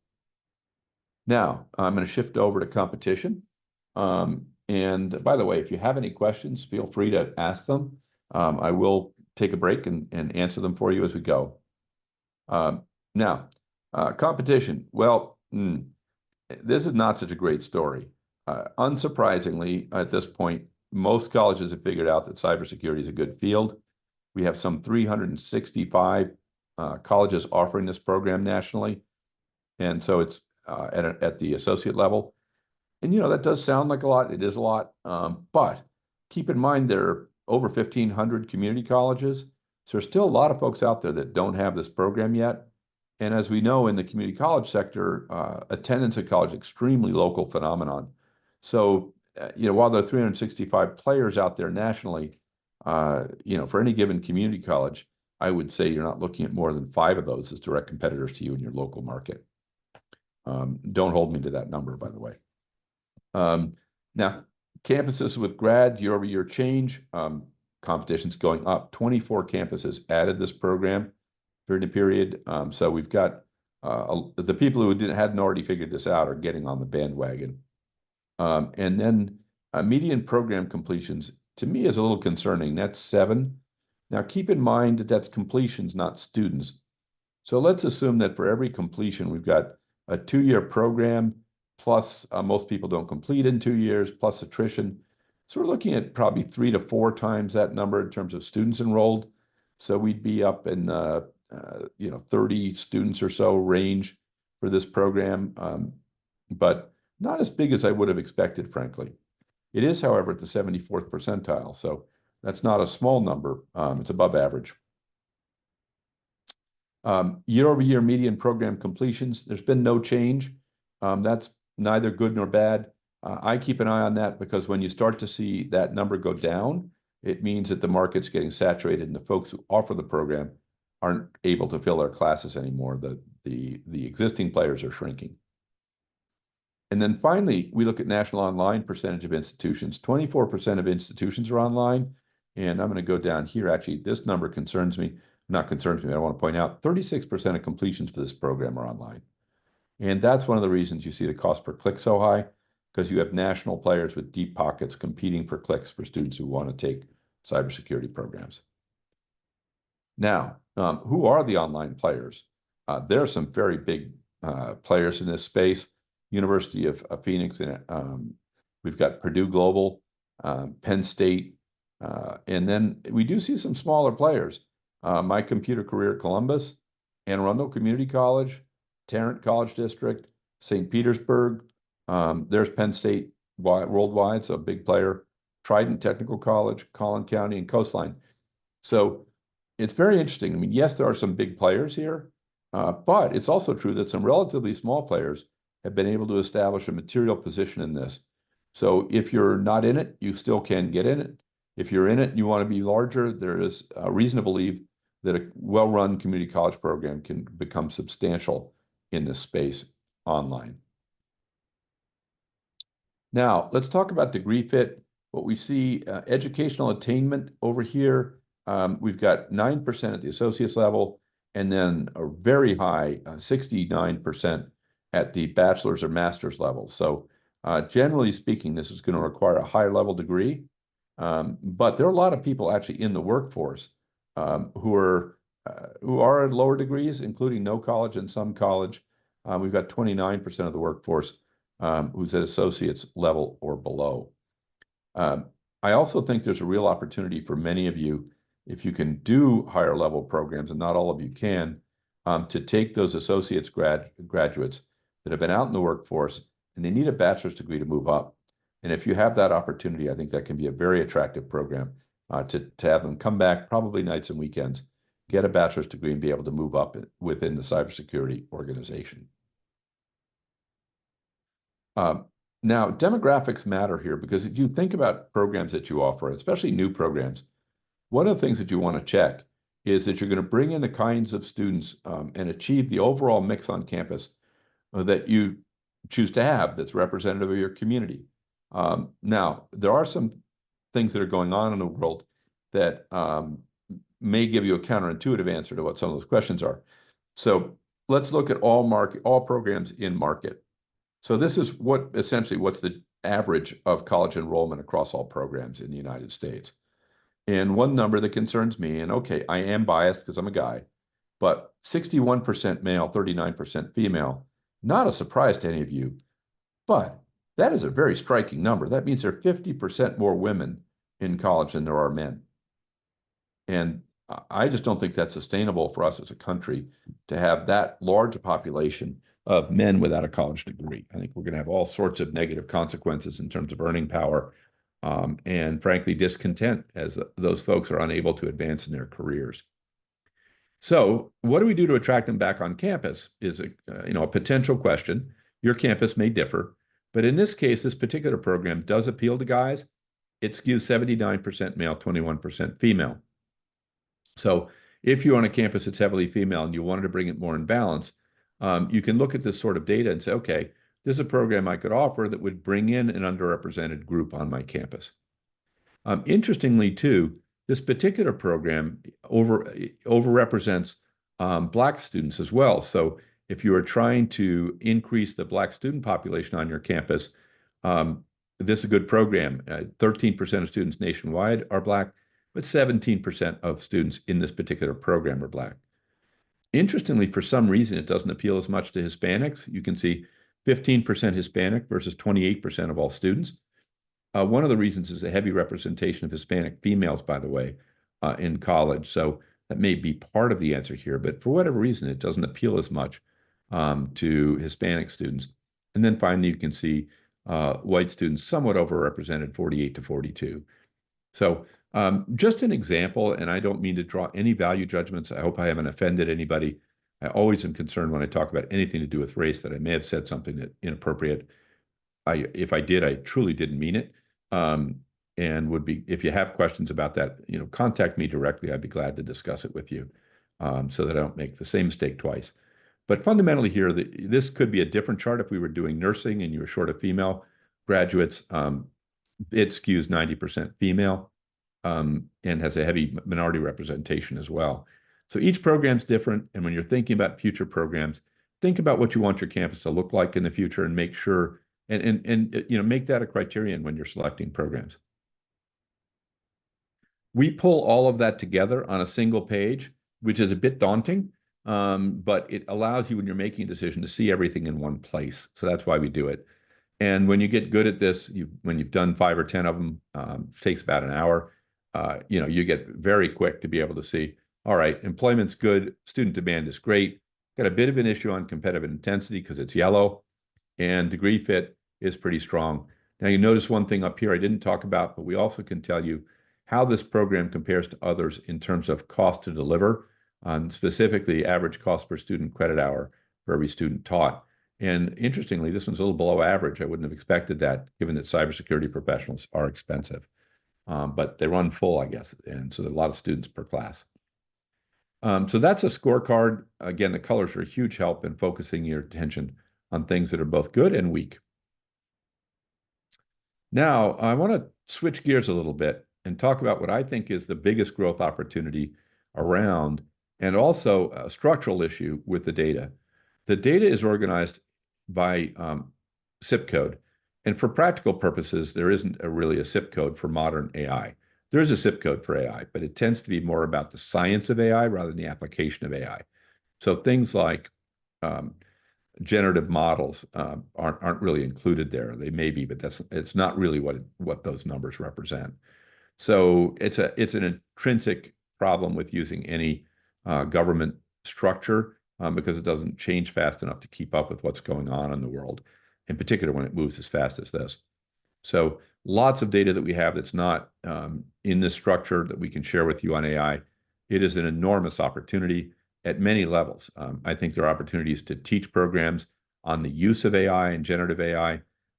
Now, I'm going to shift over to competition. And by the way, if you have any questions, feel free to ask them. I will take a break and answer them for you as we go. Now, competition. Well, this is not such a great story. Unsurprisingly, at this point, most colleges have figured out that cybersecurity is a good field. We have some 365 colleges offering this program nationally. And so it's at the associate level. And, you know, that does sound like a lot. It is a lot. But keep in mind, there are over 1,500 community colleges. So there's still a lot of folks out there that don't have this program yet. And as we know, in the community college sector, attendance at college is an extremely local phenomenon. So, you know, while there are 365 players out there nationally, you know, for any given community college, I would say you're not looking at more than 5 of those as direct competitors to you in your local market. Don't hold me to that number, by the way. Now, campuses with grad year-over-year change, competition's going up. 24 campuses added this program during the period. So we've got the people who hadn't already figured this out are getting on the bandwagon. And then median program completions, to me, is a little concerning. That's 7. Now, keep in mind that that's completions, not students. So let's assume that for every completion, we've got a 2-year program, plus most people don't complete in 2 years, plus attrition. So we're looking at probably 3 to 4 times that number in terms of students enrolled. So we'd be up in you know, 30 students or so range for this program, but not as big as I would have expected, frankly. It is, however, at the 74th percentile, so that's not a small number. It's above average. Year-over-year median program completions, there's been no change. That's neither good nor bad. I keep an eye on that because when you start to see that number go down, it means that the market's getting saturated and the folks who offer the program aren't able to fill their classes anymore. The existing players are shrinking. And then finally, we look at national online percentage of institutions. 24% of institutions are online. And I'm going to go down here. Actually, this number concerns me. Not concerns me, I want to point out 36% of completions for this program are online. And that's one of the reasons you see the cost per click so high, because you have national players with deep pockets competing for clicks for students who want to take cybersecurity programs. Now, who are the online players? There are some very big players in this space. University of Phoenix, we've got Purdue Global, Penn State, and then we do see some smaller players. My Computer Career Columbus, Anne Arundel Community College, Tarrant College District, St. Petersburg. There's Penn State worldwide, so a big player. Trident Technical College, Collin County, and Coastline. So it's very interesting. I mean, yes, there are some big players here, but it's also true that some relatively small players have been able to establish a material position in this. So if you're not in it, you still can get in it. If you're in it and you want to be larger, there is a reason to believe that a well-run community college program can become substantial in this space online. Now, let's talk about degree fit. What we see, educational attainment over here, we've got 9% at the associate's level, and then a very high 69% at the bachelor's or master's level. So generally speaking, this is going to require a higher level degree. But there are a lot of people actually in the workforce who are at lower degrees, including no college and some college. We've got 29% of the workforce who's at associate's level or below. I also think there's a real opportunity for many of you, if you can do higher level programs, and not all of you can, to take those associate's graduates that have been out in the workforce and they need a bachelor's degree to move up. And if you have that opportunity, I think that can be a very attractive program to have them come back, probably nights and weekends, get a bachelor's degree, and be able to move up within the cybersecurity organization. Now, demographics matter here because if you think about programs that you offer, especially new programs, one of the things that you want to check is that you're going to bring in the kinds of students and achieve the overall mix on campus that you choose to have that's representative of your community. Now, there are some things that are going on in the world that may give you a counterintuitive answer to what some of those questions are. So let's look at all programs in market. So this is essentially what's the average of college enrollment across all programs in the United States. And one number that concerns me, and okay, I am biased because I'm a guy, but 61% male, 39% female, not a surprise to any of you, but that is a very striking number. That means there are 50% more women in college than there are men. And I just don't think that's sustainable for us as a country to have that large a population of men without a college degree. I think we're going to have all sorts of negative consequences in terms of earning power and frankly, discontent as those folks are unable to advance in their careers. So what do we do to attract them back on campus is a potential question. Your campus may differ, but in this case, this particular program does appeal to guys. It skews 79% male, 21% female. So if you're on a campus that's heavily female and you wanted to bring it more in balance, you can look at this sort of data and say, okay, this is a program I could offer that would bring in an underrepresented group on my campus. Interestingly, too, this particular program overrepresents Black students as well. So if you are trying to increase the Black student population on your campus, this is a good program. 13% of students nationwide are Black, but 17% of students in this particular program are Black. Interestingly, for some reason, it doesn't appeal as much to Hispanics. You can see 15% Hispanic versus 28% of all students. One of the reasons is a heavy representation of Hispanic females, by the way, in college. So that may be part of the answer here, but for whatever reason, it doesn't appeal as much to Hispanic students. And then finally, you can see white students somewhat overrepresented, 48 to 42. So just an example, and I don't mean to draw any value judgments. I hope I haven't offended anybody. I always am concerned when I talk about anything to do with race that I may have said something that inappropriate. If I did, I truly didn't mean it. And would be, if you have questions about that, contact me directly. I'd be glad to discuss it with you so that I don't make the same mistake twice. But fundamentally here, this could be a different chart if we were doing nursing and you were short of female graduates. It skews 90% female and has a heavy minority representation as well. So each program's different. And when you're thinking about future programs, think about what you want your campus to look like in the future and make sure and make that a criterion when you're selecting programs. We pull all of that together on a single page, which is a bit daunting, but it allows you when you're making a decision to see everything in one place. So that's why we do it. And when you get good at this, when you've done 5 or 10 of them, it takes about an hour. You get very quick to be able to see, all right, employment's good, student demand is great, got a bit of an issue on competitive intensity because it's yellow, and degree fit is pretty strong. Now you notice one thing up here I didn't talk about, but we also can tell you how this program compares to others in terms of cost to deliver, specifically average cost per student credit hour for every student taught. And interestingly, this one's a little below average. I wouldn't have expected that given that cybersecurity professionals are expensive, but they run full, I guess. And so there are a lot of students per class. So that's a scorecard. Again, the colors are a huge help in focusing your attention on things that are both good and weak. Now, I want to switch gears a little bit and talk about what I think is the biggest growth opportunity around, and also a structural issue with the data. The data is organized by zip code. And for practical purposes, there isn't really a zip code for modern AI. There is a zip code for AI, but it tends to be more about the science of AI rather than the application of AI. So things like generative models aren't really included there. They may be, but it's not really what those numbers represent. So it's an intrinsic problem with using any government structure because it doesn't change fast enough to keep up with what's going on in the world, in particular when it moves as fast as this. So lots of data that we have that's not in this structure that we can share with you on AI. It is an enormous opportunity at many levels. I think there are opportunities to teach programs on the use of AI and generative AI.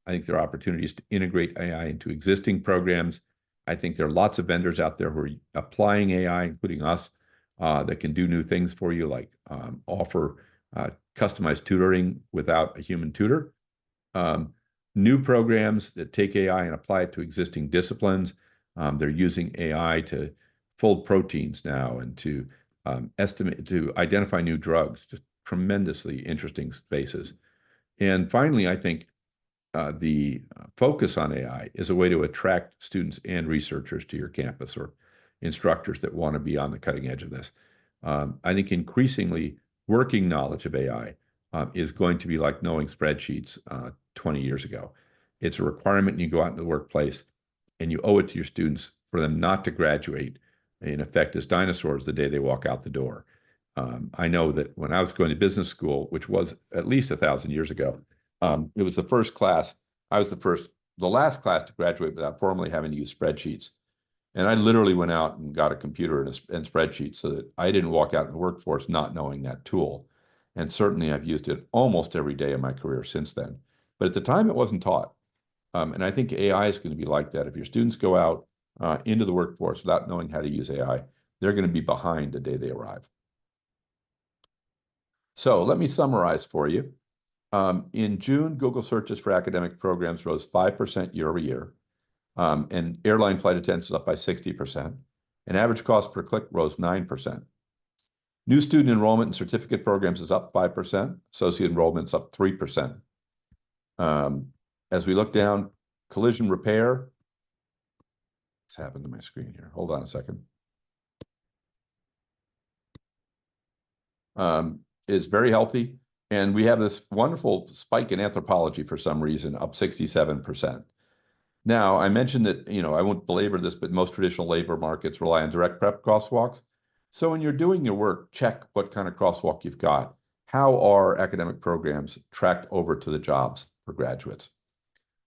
I think there are opportunities to integrate AI into existing programs. I think there are lots of vendors out there who are applying AI, including us, that can do new things for you, like offer customized tutoring without a human tutor. New programs that take AI and apply it to existing disciplines. They're using AI to fold proteins now and to identify new drugs, just tremendously interesting spaces. And finally, I think the focus on AI is a way to attract students and researchers to your campus, or instructors that want to be on the cutting edge of this. I think increasingly working knowledge of AI is going to be like knowing spreadsheets 20 years ago. It's a requirement when you go out into the workplace, and you owe it to your students for them not to graduate, in effect, as dinosaurs the day they walk out the door. I know that when I was going to business school, which was at least 1,000 years ago, it was the first class. I was the last class to graduate without formally having to use spreadsheets. And I literally went out and got a computer and spreadsheets so that I didn't walk out in the workforce not knowing that tool. And certainly I've used it almost every day of my career since then. But at the time, it wasn't taught. And I think AI is going to be like that. If your students go out into the workforce without knowing how to use AI, they're going to be behind the day they arrive. So let me summarize for you. In June, Google searches for academic programs rose 5% year over year, and airline flight attendance is up by 60%, and average cost per click rose 9%. New student enrollment in certificate programs is up 5%, associate enrollment's up 3%. As we look down, collision repair, what's happened to my screen here? Hold on a second. Is very healthy. And we have this wonderful spike in anthropology for some reason, up 67%. Now, I mentioned that, I won't belabor this, but most traditional labor markets rely on direct prep crosswalks. So when you're doing your work, check what kind of crosswalk you've got. How are academic programs tracked over to the jobs for graduates?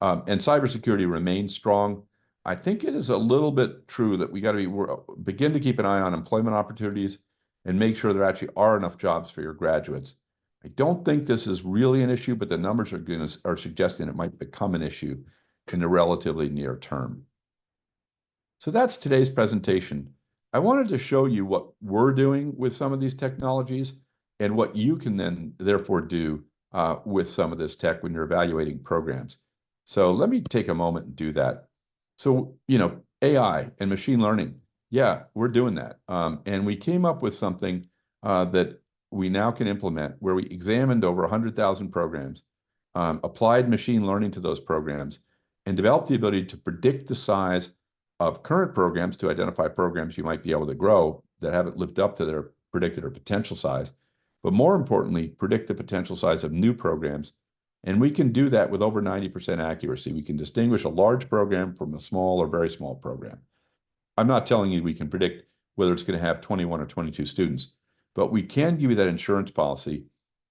And cybersecurity remains strong. I think it is a little bit true that we got to begin to keep an eye on employment opportunities and make sure there actually are enough jobs for your graduates. I don't think this is really an issue, but the numbers are suggesting it might become an issue in the relatively near term. So that's today's presentation. I wanted to show you what we're doing with some of these technologies and what you can then therefore do with some of this tech when you're evaluating programs. So let me take a moment and do that. So, AI and machine learning, yeah, we're doing that. And we came up with something that we now can implement, where we examined over 100,000 programs, applied machine learning to those programs, and developed the ability to predict the size of current programs to identify programs you might be able to grow that haven't lived up to their predicted or potential size. But more importantly, predict the potential size of new programs. And we can do that with over 90% accuracy. We can distinguish a large program from a small or very small program. I'm not telling you we can predict whether it's going to have 21 or 22 students, but we can give you that insurance policy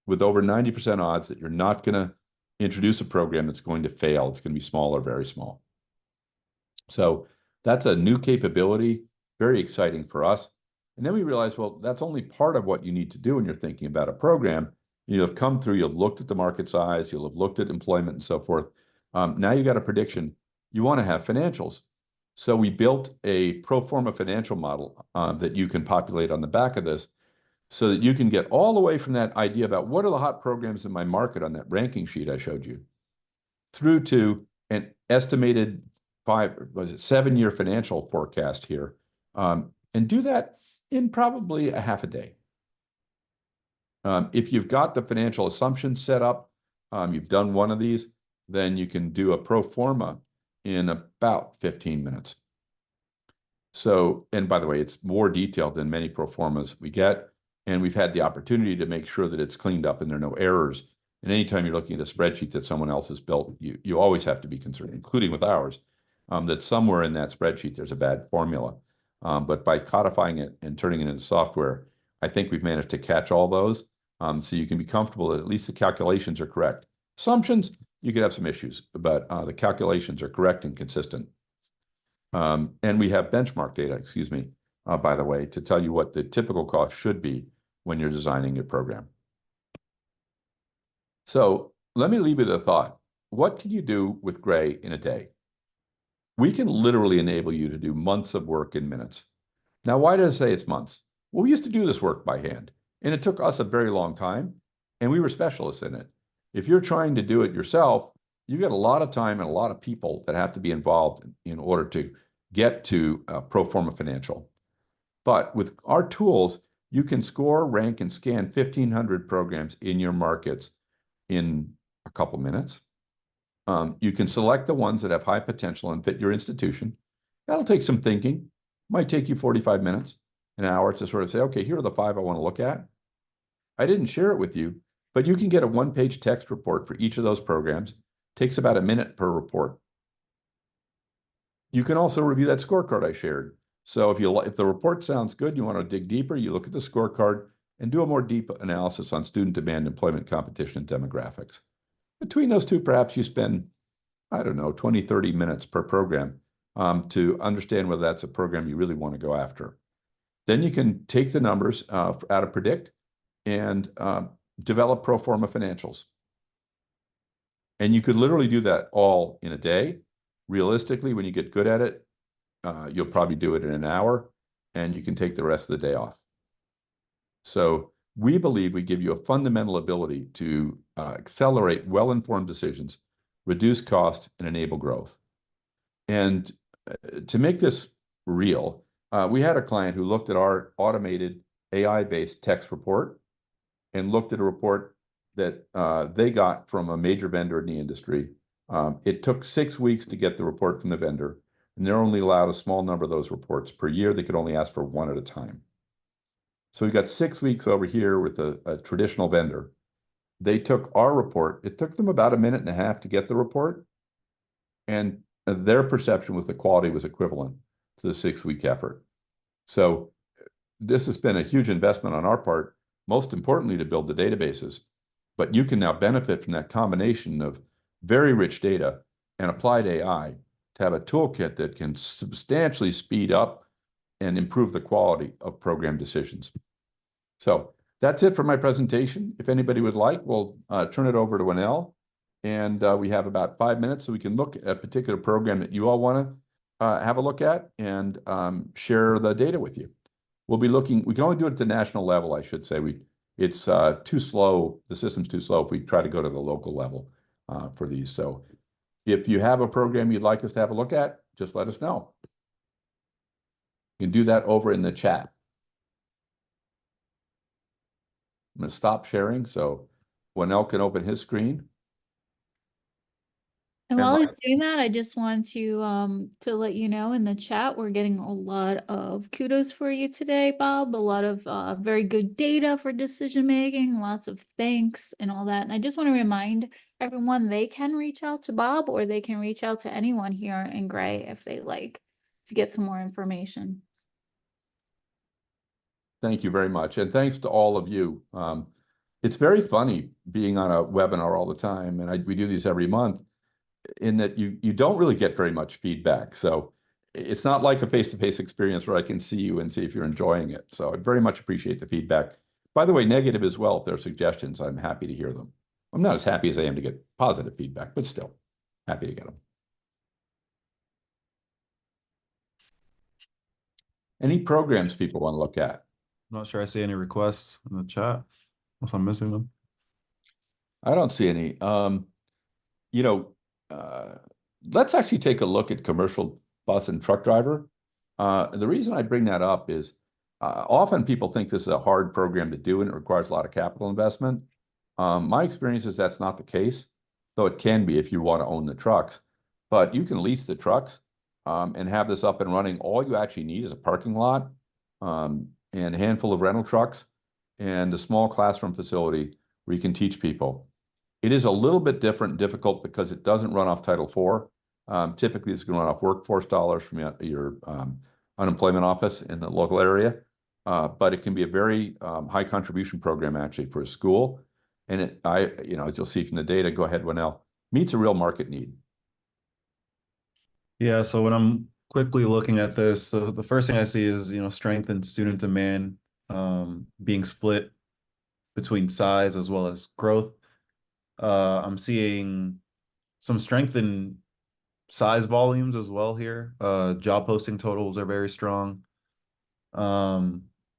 with over 90% odds that you're not going to introduce a program that's going to fail. It's going to be small or very small. So that's a new capability, very exciting for us. And then we realized, well, that's only part of what you need to do when you're thinking about a program. You'll have come through, you'll have looked at the market size, you'll have looked at employment and so forth. Now you got a prediction. You want to have financials. So we built a pro forma financial model that you can populate on the back of this, so that you can get all the way from that idea about what are the hot programs in my market on that ranking sheet I showed you, through to an estimated 7-year financial forecast here, and do that in probably a half a day. If you've got the financial assumptions set up, you've done one of these, then you can do a pro forma in about 15 minutes. So, and by the way, it's more detailed than many pro formas we get. And we've had the opportunity to make sure that it's cleaned up and there are no errors. And anytime you're looking at a spreadsheet that someone else has built, you always have to be concerned, including with ours, that somewhere in that spreadsheet there's a bad formula. But by codifying it and turning it into software, I think we've managed to catch all those. So you can be comfortable that at least the calculations are correct. Assumptions, you could have some issues, but the calculations are correct and consistent. And we have benchmark data, excuse me, by the way, to tell you what the typical cost should be when you're designing your program. So let me leave you with a thought. What can you do with Gray in a day? We can literally enable you to do months of work in minutes. Now, why does it say it's months? Well, we used to do this work by hand, and it took us a very long time, and we were specialists in it. If you're trying to do it yourself, you get a lot of time and a lot of people that have to be involved in order to get to pro forma financial. But with our tools, you can score, rank, and scan 1,500 programs in your markets in a couple minutes. You can select the ones that have high potential and fit your institution. That'll take some thinking. Might take you 45 minutes, an hour to sort of say, okay, here are the 5 I want to look at. I didn't share it with you, but you can get a one-page text report for each of those programs. Takes about a minute per report. You can also review that scorecard I shared. So if the report sounds good, you want to dig deeper, you look at the scorecard and do a more deep analysis on student demand, employment, competition, and demographics. Between those two, perhaps you spend, I don't know, 20, 30 minutes per program to understand whether that's a program you really want to go after. Then you can take the numbers out of Predict and develop pro forma financials. And you could literally do that all in a day. Realistically, when you get good at it, you'll probably do it in an hour, and you can take the rest of the day off. So we believe we give you a fundamental ability to accelerate well-informed decisions, reduce cost, and enable growth. And to make this real, we had a client who looked at our automated AI-based text report and looked at a report that they got from a major vendor in the industry. It took 6 weeks to get the report from the vendor, and they're only allowed a small number of those reports per year. They could only ask for one at a time. So we got 6 weeks over here with a traditional vendor. They took our report. It took them about a minute and a half to get the report, and their perception was the quality was equivalent to the 6-week effort. So this has been a huge investment on our part, most importantly to build the databases. But you can now benefit from that combination of very rich data and applied AI to have a toolkit that can substantially speed up and improve the quality of program decisions. So that's it for my presentation. If anybody would like, we'll turn it over to Wanel. And we have about 5 minutes so we can look at a particular program that you all want to have a look at and share the data with you. We'll be looking, we can only do it at the national level, I should say. It's too slow, the system's too slow if we try to go to the local level for these. So if you have a program you'd like us to have a look at, just let us know. You can do that over in the chat. I'm going to stop sharing so Wanel can open his screen. And while he's doing that, I just want to let you know in the chat, we're getting a lot of kudos for you today, Bob. A lot of very good data for decision making, lots of thanks and all that. And I just want to remind everyone they can reach out to Bob or they can reach out to anyone here in Gray if they like to get some more information. Thank you very much. And thanks to all of you. It's very funny being on a webinar all the time. And we do these every month, in that you don't really get very much feedback. So it's not like a face-to-face experience where I can see you and see if you're enjoying it. So I very much appreciate the feedback. By the way, negative as well, if there are suggestions, I'm happy to hear them. I'm not as happy as I am to get positive feedback, but still happy to get them. Any programs people want to look at? I'm not sure I see any requests in the chat, unless I'm missing them. I don't see any. Let's actually take a look at commercial bus and truck driver. The reason I bring that up is often people think this is a hard program to do and it requires a lot of capital investment. My experience is that's not the case, though it can be if you want to own the trucks. But you can lease the trucks and have this up and running. All you actually need is a parking lot and a handful of rental trucks and a small classroom facility where you can teach people. It is a little bit different and difficult because it doesn't run off Title IV. Typically, it's going to run off workforce dollars from your unemployment office in the local area. But it can be a very high contribution program actually for a school. And as you'll see from the data, go ahead, Wanel. meets a real market need. Yeah, so when I'm quickly looking at this, the first thing I see is, strength in student demand, being split between size as well as growth. I'm seeing some strength in size volumes as well here. Job posting totals are very strong.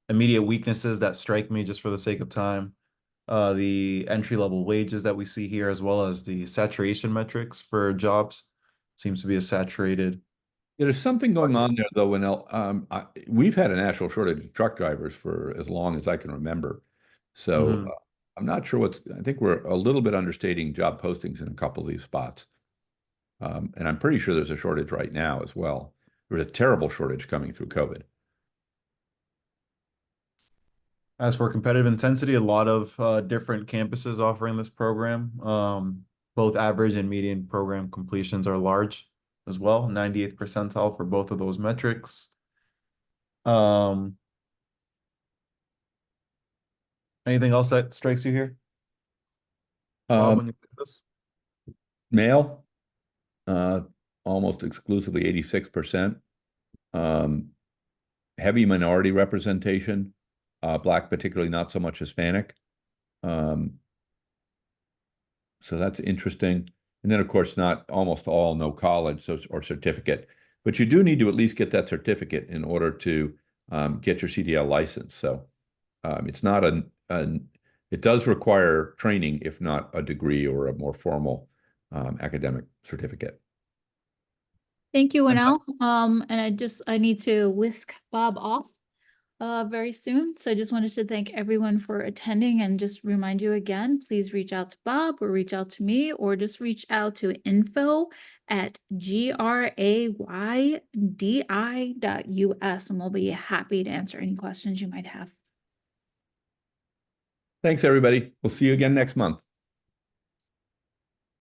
Immediate weaknesses that strike me just for the sake of time. The entry-level wages that we see here, as well as the saturation metrics for jobs, seems to be a saturated. There's something going on there, though, we've had a national shortage of truck drivers for as long as I can remember. So Mhm. I'm not sure I think we're a little bit understating job postings in a couple of these spots. And I'm pretty sure there's a shortage right now as well. There's a terrible shortage coming through COVID. As for competitive intensity, a lot of different campuses offering this program. Both average and median program completions are large as well, 98th percentile for both of those metrics. Anything else that strikes you here, Bob, when you look at this? Male, almost exclusively 86%. Heavy minority representation, Black particularly, not so much Hispanic. So that's interesting. And then, of course, not almost all no college or certificate, but you do need to at least get that certificate in order to get your CDL license. So it's not it does require training, if not a degree or a more formal academic certificate. Thank you, Winnell. And I need to whisk Bob off very soon. So I just wanted to thank everyone for attending and just remind you again, please reach out to Bob or reach out to me or just reach out to info@graydi.us and we'll be happy to answer any questions you might have. Thanks, everybody. We'll see you again next month.